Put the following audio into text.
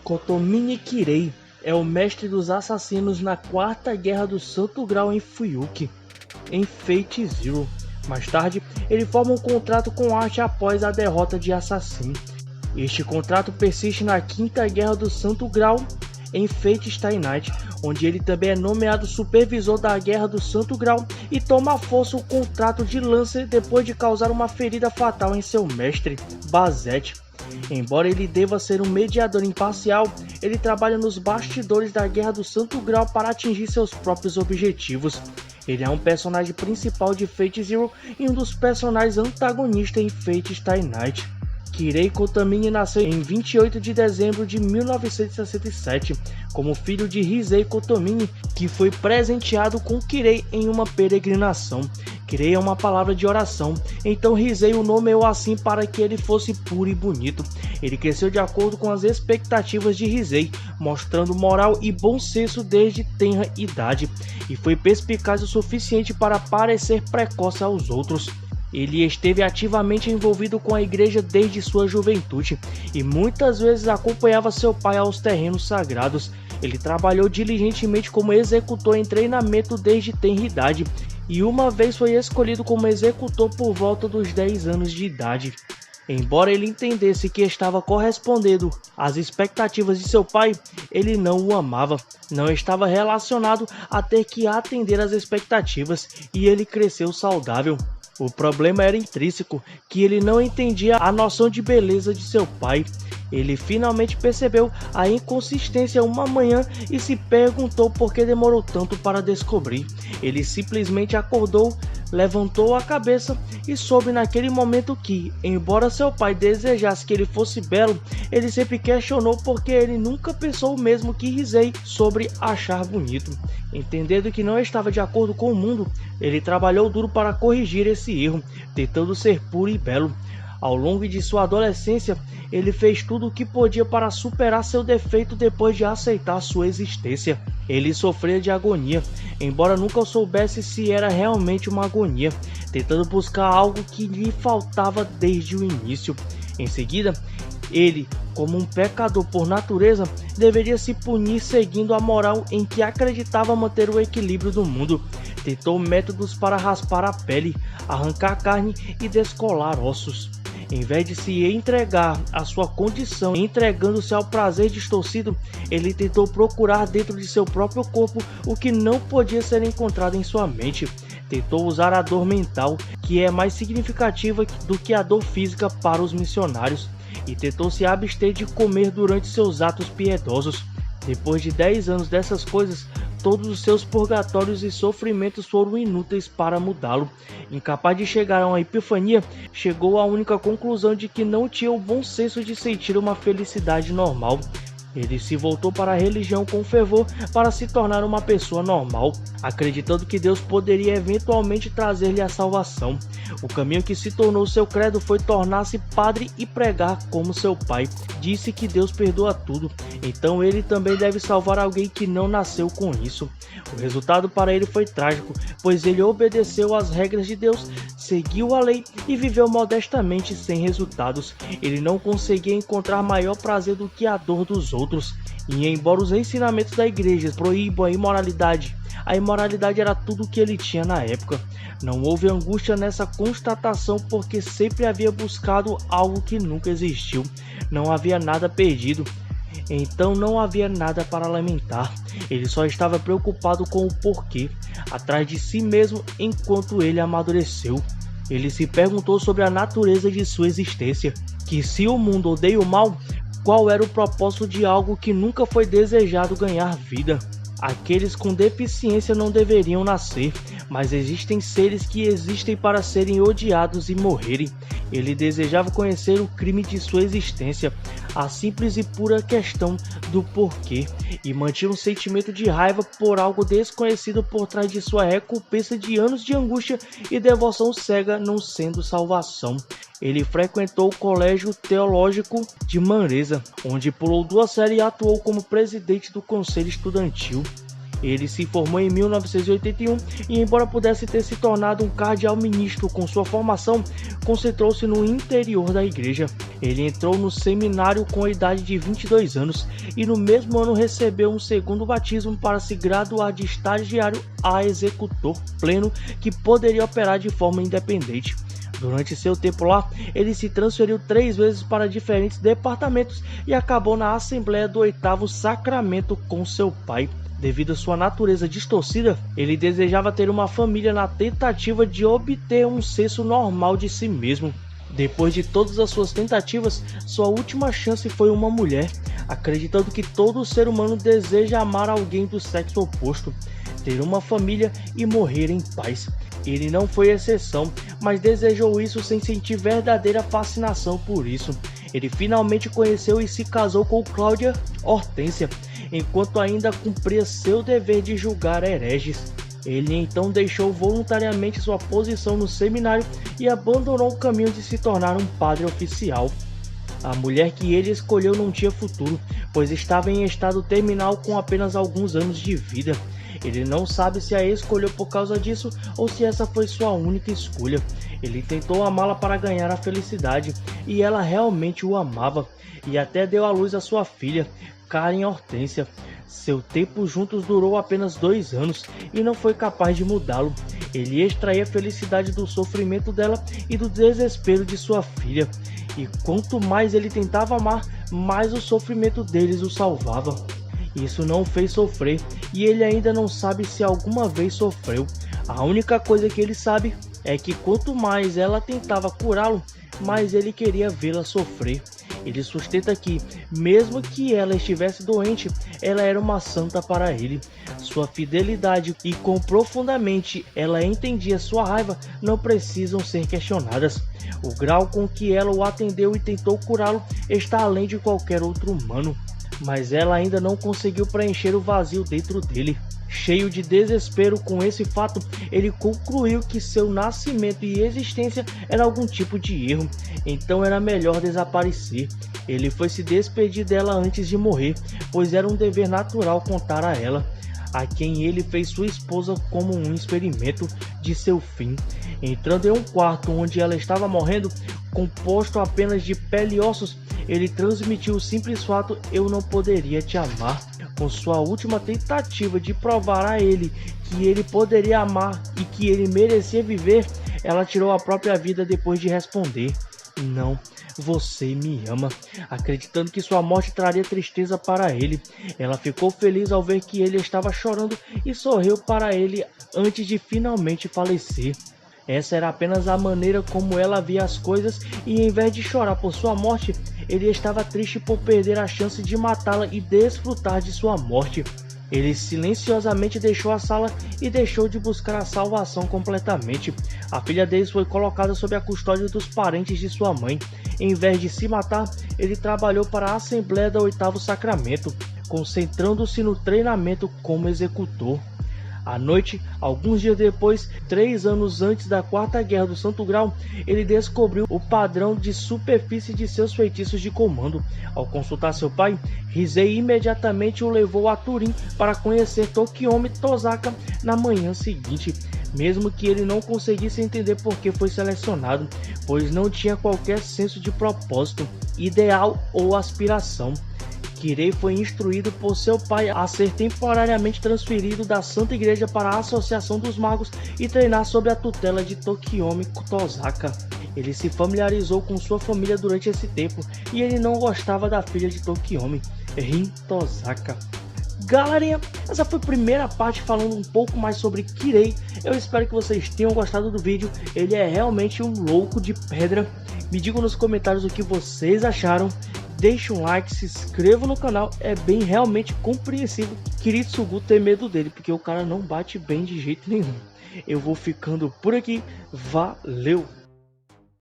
Kotomini Kirei é o mestre dos assassinos na quarta guerra do Santo Grau em Fuyuki, em Fate Zero. Mais tarde, ele forma um contrato com Arch após a derrota de Assassin. Este contrato persiste na quinta guerra do Santo Grau, em Fate Stay Night, onde ele também é nomeado supervisor da Guerra do Santo Grau e toma à força o contrato de Lancer depois de causar uma ferida fatal em seu mestre, Bazette. Embora ele deva ser um mediador imparcial, ele trabalha nos bastidores da Guerra do Santo Grau para atingir seus próprios objetivos. Ele é um personagem principal de Fate Zero e um dos personagens antagonistas em Fate Stay Night. Kirei Kotomini nasceu em 28 de dezembro de 1967 como filho de Hisei Kotomini, que foi presenteado com Kirei em uma peregrinação. Kirei é uma palavra de oração, então Hisei o nomeou assim para que ele fosse puro e bonito. Ele cresceu de acordo com as expectativas de Hisei, mostrando moral e bom senso desde tenra idade, e foi perspicaz o suficiente para parecer precoce aos outros. Ele esteve ativamente envolvido com a igreja desde sua juventude e muitas vezes acompanhava seu pai aos terrenos sagrados. Ele trabalhou diligentemente como executor em treinamento desde tenra idade e uma vez foi escolhido como executor por volta dos 10 anos de idade. Embora ele entendesse que estava correspondendo às expectativas de seu pai, ele não o amava, não estava relacionado a ter que atender às expectativas e ele cresceu saudável. O problema era intrínseco, que ele não entendia a noção de beleza de seu pai. Ele finalmente percebeu a inconsistência uma manhã e se perguntou por que demorou tanto para descobrir. Ele simplesmente acordou, levantou a cabeça e soube naquele momento que, embora seu pai desejasse que ele fosse belo, ele sempre questionou porque ele nunca pensou o mesmo que Hisei sobre achar bonito. Entendendo que não estava de acordo com o mundo, ele trabalhou duro para corrigir esse erro, tentando ser puro e belo. Ao longo de sua adolescência, ele fez tudo o que podia para superar seu defeito depois de aceitar sua existência. Ele sofria de agonia, embora nunca soubesse se era realmente uma agonia, tentando buscar algo que lhe faltava desde o início. Em seguida, ele, como um pecador por natureza, deveria se punir seguindo a moral em que acreditava manter o equilíbrio do mundo. Tentou métodos para raspar a pele, arrancar carne e descolar ossos. Em vez de se entregar à sua condição, entregando-se ao prazer distorcido, ele tentou procurar dentro de seu próprio corpo o que não podia ser encontrado em sua mente. Tentou usar a dor mental, que é mais significativa do que a dor física para os missionários, e tentou se abster de comer durante seus atos piedosos. Depois de 10 anos dessas coisas, todos os seus purgatórios e sofrimentos foram inúteis para mudá-lo. Incapaz de chegar a uma epifania, chegou à única conclusão de que não tinha o bom senso de sentir uma felicidade normal. Ele se voltou para a religião com fervor para se tornar uma pessoa normal, acreditando que Deus poderia eventualmente trazer-lhe a salvação. O caminho que se tornou seu credo foi tornar-se padre e pregar como seu pai. Disse que Deus perdoa tudo, então ele também deve salvar alguém que não nasceu com isso. O resultado para ele foi trágico, pois ele obedeceu às regras de Deus, seguiu a lei e viveu modestamente sem resultados. Ele não conseguia encontrar maior prazer do que a dor dos outros. E embora os ensinamentos da igreja proíbam a imoralidade era tudo o que ele tinha na época. Não houve angústia nessa constatação porque sempre havia buscado algo que nunca existiu. Não havia nada perdido. Então não havia nada para lamentar. Ele só estava preocupado com o porquê, atrás de si mesmo enquanto ele amadureceu. Ele se perguntou sobre a natureza de sua existência, que se o mundo odeia o mal, qual era o propósito de algo que nunca foi desejado ganhar vida? Aqueles com deficiência não deveriam nascer, mas existem seres que existem para serem odiados e morrerem. Ele desejava conhecer o crime de sua existência, a simples e pura questão do porquê, e mantinha um sentimento de raiva por algo desconhecido por trás de sua recompensa de anos de angústia e devoção cega não sendo salvação. Ele frequentou o Colégio Teológico de Manresa, onde pulou 2 séries e atuou como presidente do conselho estudantil. Ele se formou em 1981 e, embora pudesse ter se tornado um cardeal ministro com sua formação, concentrou-se no interior da igreja. Ele entrou no seminário com a idade de 22 anos e no mesmo ano recebeu um segundo batismo para se graduar de estagiário a executor pleno que poderia operar de forma independente. Durante seu tempo lá, ele se transferiu 3 vezes para diferentes departamentos e acabou na Assembleia do Oitavo Sacramento com seu pai. Devido à sua natureza distorcida, ele desejava ter uma família na tentativa de obter um senso normal de si mesmo. Depois de todas as suas tentativas, sua última chance foi uma mulher, acreditando que todo ser humano deseja amar alguém do sexo oposto, ter uma família e morrer em paz. Ele não foi exceção, mas desejou isso sem sentir verdadeira fascinação por isso. Ele finalmente conheceu e se casou com Cláudia Hortência, enquanto ainda cumpria seu dever de julgar hereges. Ele então deixou voluntariamente sua posição no seminário e abandonou o caminho de se tornar um padre oficial. A mulher que ele escolheu não tinha futuro, pois estava em estado terminal com apenas alguns anos de vida. Ele não sabe se a escolheu por causa disso ou se essa foi sua única escolha. Ele tentou amá-la para ganhar a felicidade, e ela realmente o amava, e até deu à luz a sua filha, Karen Hortência. Seu tempo juntos durou apenas 2 anos e não foi capaz de mudá-lo. Ele extraía a felicidade do sofrimento dela e do desespero de sua filha. E quanto mais ele tentava amar, mais o sofrimento deles o salvava. Isso não o fez sofrer, e ele ainda não sabe se alguma vez sofreu. A única coisa que ele sabe é que quanto mais ela tentava curá-lo, mais ele queria vê-la sofrer. Ele sustenta que, mesmo que ela estivesse doente, ela era uma santa para ele. Sua fidelidade e quão profundamente ela entendia sua raiva não precisam ser questionadas. O grau com que ela o atendeu e tentou curá-lo está além de qualquer outro humano. Mas ela ainda não conseguiu preencher o vazio dentro dele. Cheio de desespero com esse fato, ele concluiu que seu nascimento e existência era algum tipo de erro, então era melhor desaparecer. Ele foi se despedir dela antes de morrer, pois era um dever natural contar a ela, a quem ele fez sua esposa, como um experimento de seu fim. Entrando em um quarto onde ela estava morrendo, composto apenas de pele e ossos, ele transmitiu o simples fato: "Eu não poderia te amar". Com sua última tentativa de provar a ele que ele poderia amar e que ele merecia viver, ela tirou a própria vida depois de responder: "Não, você me ama", acreditando que sua morte traria tristeza para ele. Ela ficou feliz ao ver que ele estava chorando e sorriu para ele antes de finalmente falecer. Essa era apenas a maneira como ela via as coisas, e em vez de chorar por sua morte, ele estava triste por perder a chance de matá-la e desfrutar de sua morte. Ele silenciosamente deixou a sala e deixou de buscar a salvação completamente. A filha deles foi colocada sob a custódia dos parentes de sua mãe. Em vez de se matar, ele trabalhou para a Assembleia do Oitavo Sacramento, concentrando-se no treinamento como executor. À noite, alguns dias depois, 3 anos antes da Quarta Guerra do Santo Grau, ele descobriu o padrão de superfície de seus feitiços de comando. Ao consultar seu pai, Rizei imediatamente o levou a Turim para conhecer Tokiomi Tozaka na manhã seguinte, mesmo que ele não conseguisse entender por que foi selecionado, pois não tinha qualquer senso de propósito, ideal ou aspiração. Kirei foi instruído por seu pai a ser temporariamente transferido da Santa Igreja para a Associação dos Magos e treinar sob a tutela de Tokiomi Tozaka. Ele se familiarizou com sua família durante esse tempo e ele não gostava da filha de Tokiomi, Rin Tozaka. Galerinha, essa foi a primeira parte falando um pouco mais sobre Kirei. Eu espero que vocês tenham gostado do vídeo. Ele é realmente um louco de pedra. Me digam nos comentários o que vocês acharam. Deixe um like, se inscreva no canal. É bem realmente compreensível Kiritsugu ter medo dele, porque o cara não bate bem de jeito nenhum. Eu vou ficando por aqui. Valeu!